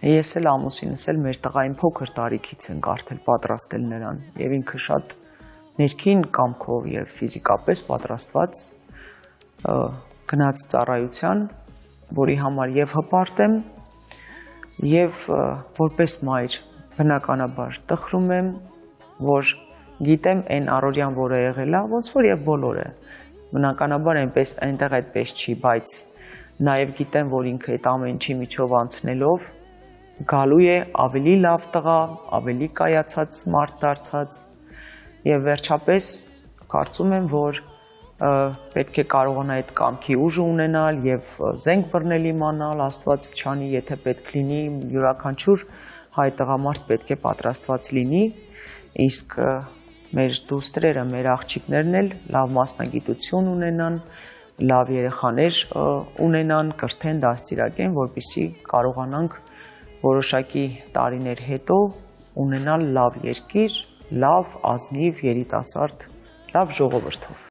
Ես էլ ամուսինս էլ մեր տղային փոքր տարիքից ենք արդեն պատրաստել նրան եւ ինքը շատ ներքին կամքով եւ ֆիզիկապես պատրաստված գնաց ծառայության, որի համար եւ հպարտ եմ եւ որպես մայր բնականաբար տխրում եմ, որ գիտեմ այն առօրյան, որը եղել է, ոնց որ եւ բոլորը բնականաբար այնտեղ այդպես չի, բայց նաեւ գիտեմ, որ ինքը այդ ամեն ինչի միջով անցնելով գալու է ավելի լավ տղա, ավելի կայացած մարդ դարձած եւ վերջապես կարծում եմ, որ պետք է կարողանա այդ կամքի ուժը ունենալ եւ զենք բռնել իմանալ, Աստված չանի, եթե պետք լինի, յուրաքանչյուր հայ տղամարդ պետք է պատրաստված լինի, իսկ մեր դուստրերը, մեր աղջիկներն էլ լավ մասնագիտություն ունենան, լավ երեխաներ ունենան, կրթեն, դաստիարակեն, որպեսզի կարողանանք որոշակի տարիներ հետո ունենալ լավ երկիր, լավ ազնիվ երիտասարդ, լավ ժողովրդով։